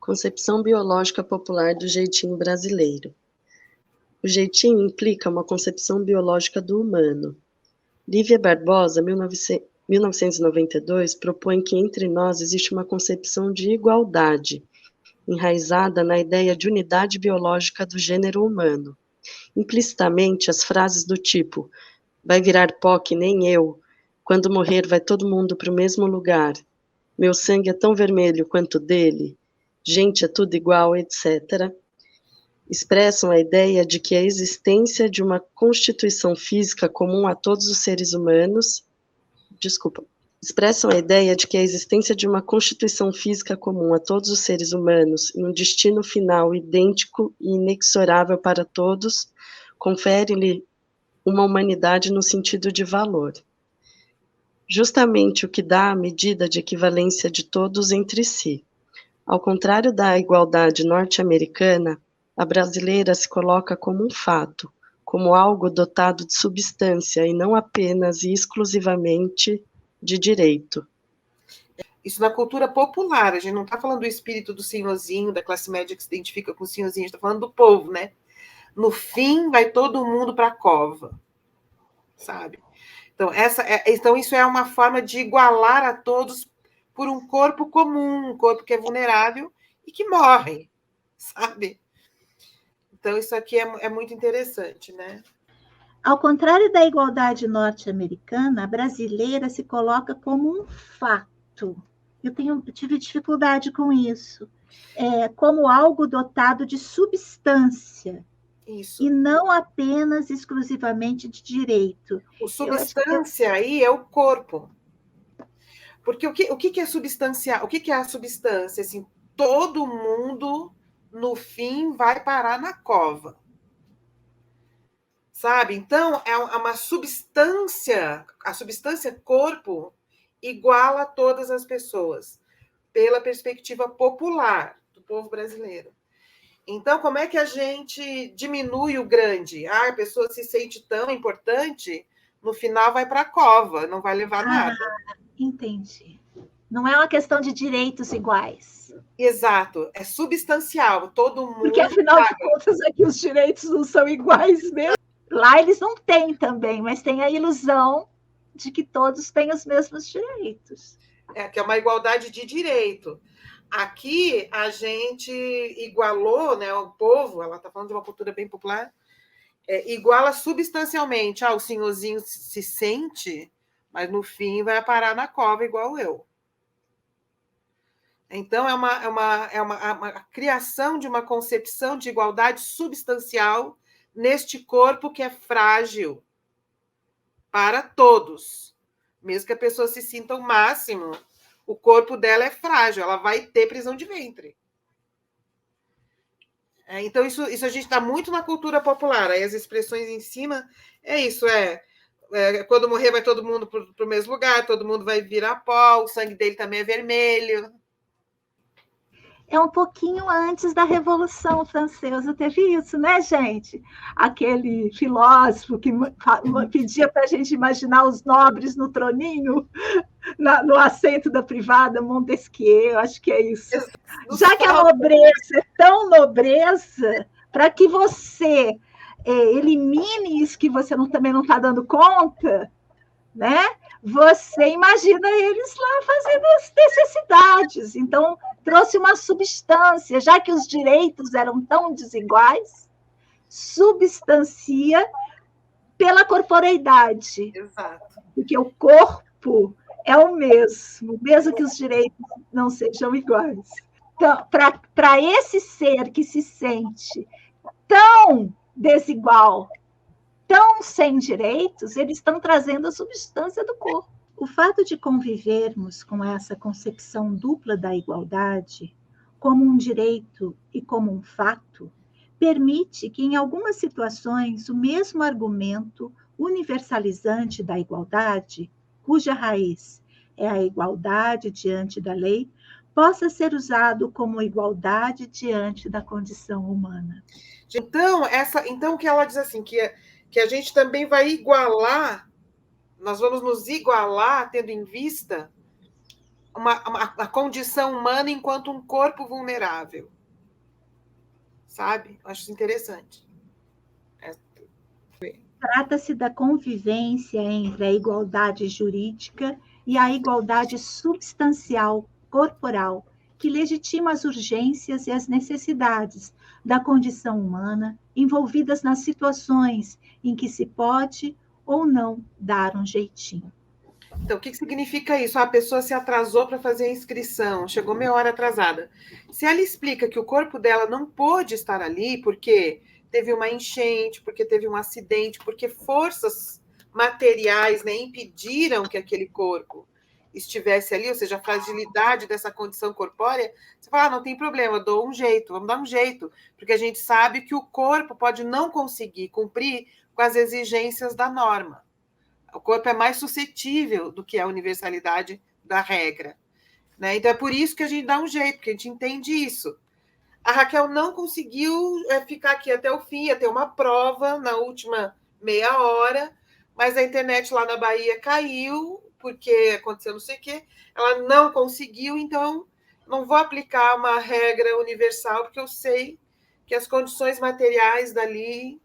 Concepção biológica popular do jeitinho brasileiro. O jeitinho implica uma concepção biológica do humano. Lívia Barbosa, 1992, propõe que entre nós existe uma concepção de igualdade, enraizada na ideia de unidade biológica do gênero humano. Implicitamente, as frases do tipo "vai virar pó que nem eu", "quando morrer vai todo mundo para o mesmo lugar", "meu sangue é tão vermelho quanto o dele", "gente é tudo igual", etc., expressam a ideia de que a existência de uma constituição física comum a todos os seres humanos, expressam a ideia de que a existência de uma constituição física comum a todos os seres humanos e um destino final idêntico e inexorável para todos, confere-lhe uma humanidade no sentido de valor. Justamente o que dá a medida de equivalência de todos entre si. Ao contrário da igualdade norte-americana, a brasileira se coloca como um fato, como algo dotado de substância e não apenas e exclusivamente de direito. Isso na cultura popular, a gente não está falando do espírito do senhorzinho, da classe média que se identifica com o senhorzinho, a gente está falando do povo, né? No fim, vai todo mundo para a cova, sabe? Então, isso é uma forma de igualar a todos por um corpo comum, um corpo que é vulnerável e que morre, sabe? Então, isso aqui é muito interessante, né? Ao contrário da igualdade norte-americana, a brasileira se coloca como um fato. Eu tive dificuldade com isso. Como algo dotado de substância. Isso. E não apenas exclusivamente de direito. O substância aí é o corpo. Porque o que é substancial? O que é a substância? Assim, todo mundo, no fim, vai parar na cova. Sabe? Então, é uma substância, a substância corpo iguala a todas as pessoas, pela perspectiva popular do povo brasileiro. Então, como é que a gente diminui o grande? A pessoa se sente tão importante, no final vai para a cova, não vai levar nada. Entendi. Não é uma questão de direitos iguais. Exato, é substancial, todo mundo. Porque, afinal de contas, aqui os direitos não são iguais mesmo. Lá eles não têm também, mas tem a ilusão de que todos têm os mesmos direitos. Que é uma igualdade de direito. Aqui a gente igualou, né, o povo, ela está falando de uma cultura bem popular, iguala substancialmente. O senhorzinho se sente, mas no fim vai parar na cova igual eu. Então, é uma criação de uma concepção de igualdade substancial neste corpo que é frágil para todos. Mesmo que a pessoa se sinta o máximo, o corpo dela é frágil, ela vai ter prisão de ventre. Então, isso a gente está muito na cultura popular. Aí as expressões em cima é isso, quando morrer vai todo mundo para o mesmo lugar, todo mundo vai virar pó, o sangue dele também é vermelho. É um pouquinho antes da Revolução Francesa, teve isso, né, gente? Aquele filósofo que pedia para a gente imaginar os nobres no troninho, no assento da privada, Montesquieu, eu acho que é isso. Já que a nobreza é tão nobreza, para que você elimine isso que você também não está dando conta, né? Você imagina eles lá fazendo as necessidades. Então, trouxe uma substância, já que os direitos eram tão desiguais, substancia pela corporeidade. Exato. Porque o corpo é o mesmo que os direitos não sejam iguais. Então, para esse ser que se sente tão desigual, tão sem direitos, eles estão trazendo a substância do corpo. O fato de convivermos com essa concepção dupla da igualdade, como um direito e como um fato, permite que, em algumas situações, o mesmo argumento universalizante da igualdade, cuja raiz é a igualdade diante da lei, possa ser usado como igualdade diante da condição humana. Então o que ela diz assim, que a gente também vai igualar, nós vamos nos igualar tendo em vista a condição humana enquanto um corpo vulnerável. Sabe? Acho interessante. Trata-se da convivência entre a igualdade jurídica e a igualdade substancial corporal, que legitima as urgências e as necessidades da condição humana envolvidas nas situações em que se pode ou não dar um jeitinho. Então, o que significa isso? A pessoa se atrasou para fazer a inscrição, chegou meia hora atrasada. Se ela explica que o corpo dela não pôde estar ali porque teve uma enchente, porque teve um acidente, porque forças materiais, né, impediram que aquele corpo estivesse ali, ou seja, a fragilidade dessa condição corpórea, você fala, não tem problema, dou um jeito, vamos dar um jeito, porque a gente sabe que o corpo pode não conseguir cumprir com as exigências da norma. O corpo é mais suscetível do que a universalidade da regra. Né? Então, é por isso que a gente dá um jeito, porque a gente entende isso. A Raquel não conseguiu ficar aqui até o fim, ia ter uma prova na última meia hora, mas a internet lá na Bahia caiu, porque aconteceu não sei o quê. Ela não conseguiu, então não vou aplicar uma regra universal, porque eu sei que as condições materiais dali,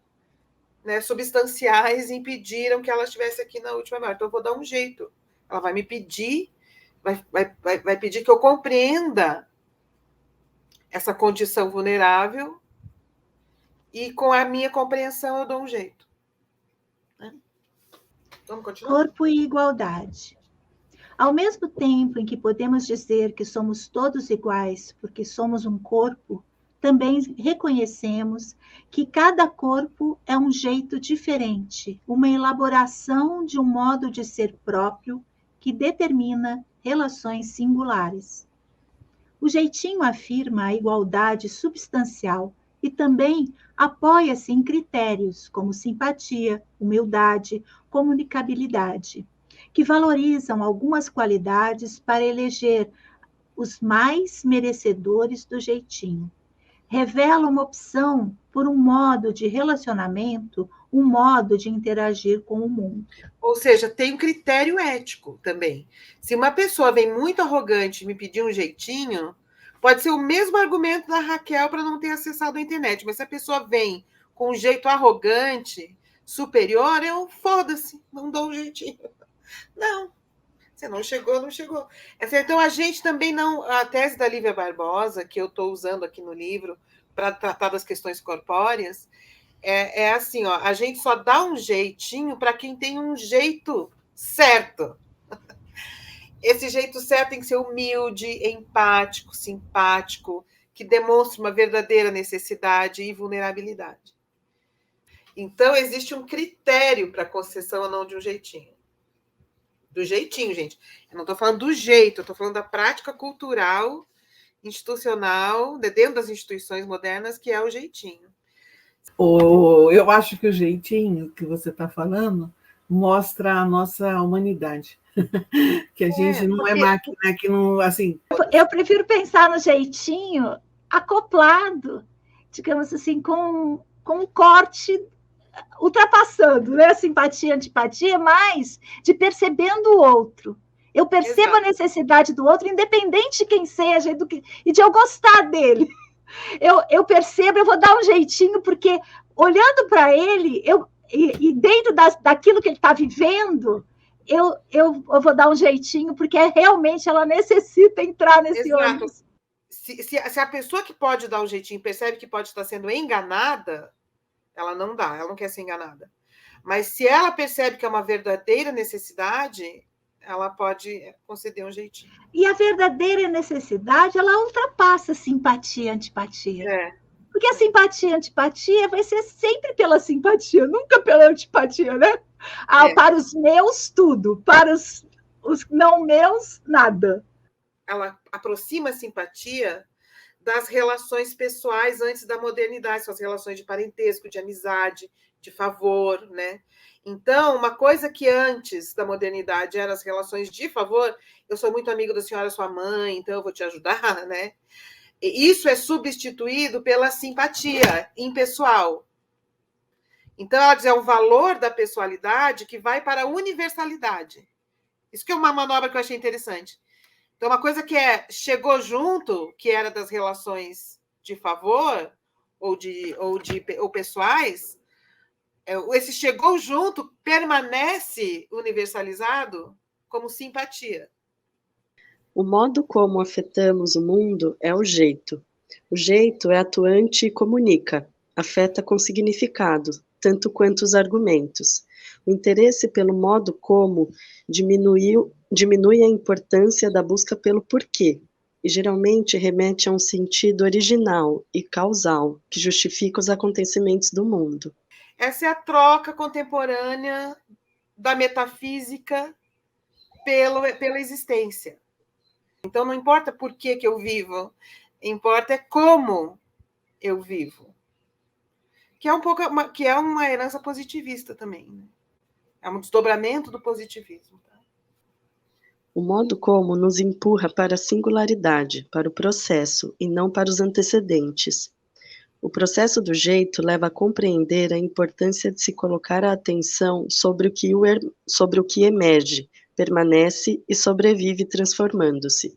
né, substanciais, impediram que ela estivesse aqui na última hora. Então, eu vou dar um jeito. Ela vai me pedir, vai pedir que eu compreenda essa condição vulnerável e, com a minha compreensão, eu dou um jeito. Né? Vamos continuar? Corpo e igualdade. Ao mesmo tempo em que podemos dizer que somos todos iguais porque somos um corpo, também reconhecemos que cada corpo é um jeito diferente, uma elaboração de um modo de ser próprio que determina relações singulares. O jeitinho afirma a igualdade substancial e também apoia-se em critérios como simpatia, humildade, comunicabilidade, que valorizam algumas qualidades para eleger os mais merecedores do jeitinho. Revela uma opção por um modo de relacionamento, um modo de interagir com o mundo. Ou seja, tem um critério ético também. Se uma pessoa vem muito arrogante e me pedir um jeitinho, pode ser o mesmo argumento da Raquel para não ter acessado a internet, mas se a pessoa vem com um jeito arrogante, superior, eu foda-se, não dou um jeitinho. Não, você não chegou, não chegou. Então, a gente também não... A tese da Lívia Barbosa, que eu estou usando aqui no livro para tratar das questões corpóreas, é assim, ó, a gente só dá um jeitinho para quem tem um jeito certo. Esse jeito certo tem que ser humilde, empático, simpático, que demonstre uma verdadeira necessidade e vulnerabilidade. Então, existe um critério para a concessão ou não de um jeitinho. Do jeitinho, gente. Eu não estou falando do jeito, eu estou falando da prática cultural, institucional, dentro das instituições modernas, que é o jeitinho. Eu acho que o jeitinho que você está falando mostra a nossa humanidade. Que a gente não é máquina, que não, assim... Eu prefiro pensar no jeitinho acoplado, digamos assim, com um corte ultrapassando, né? Simpatia, antipatia, mas de percebendo o outro. Eu percebo a necessidade do outro, independente de quem seja e de eu gostar dele. Eu percebo, eu vou dar um jeitinho, porque olhando para ele, e dentro daquilo que ele está vivendo, eu vou dar um jeitinho, porque realmente ela necessita entrar nesse ônibus. Se a pessoa que pode dar um jeitinho percebe que pode estar sendo enganada, ela não dá, ela não quer ser enganada. Mas se ela percebe que é uma verdadeira necessidade, ela pode conceder um jeitinho. E a verdadeira necessidade, ela ultrapassa simpatia, antipatia. Porque a simpatia, antipatia vai ser sempre pela simpatia, nunca pela antipatia, né? Para os meus, tudo. Para os não meus, nada. Ela aproxima a simpatia das relações pessoais antes da modernidade, são as relações de parentesco, de amizade, de favor, né? Então, uma coisa que antes da modernidade eram as relações de favor, eu sou muito amigo da senhora, sua mãe, então eu vou te ajudar, né? Isso é substituído pela simpatia impessoal. Então, ela diz, é o valor da pessoalidade que vai para a universalidade. Isso que é uma manobra que eu achei interessante. Então, uma coisa que chegou junto, que era das relações de favor ou pessoais, esse chegou junto permanece universalizado como simpatia. O modo como afetamos o mundo é o jeito. O jeito é atuante e comunica, afeta com significado, tanto quanto os argumentos. O interesse pelo modo como diminui a importância da busca pelo porquê, e geralmente remete a um sentido original e causal, que justifica os acontecimentos do mundo. Essa é a troca contemporânea da metafísica pela existência. Então, não importa por que eu vivo, importa como eu vivo. Que é que é uma herança positivista também. Né? É um desdobramento do positivismo. Tá? O modo como nos empurra para a singularidade, para o processo, e não para os antecedentes. O processo do jeito leva a compreender a importância de se colocar a atenção sobre o que emerge, permanece e sobrevive transformando-se.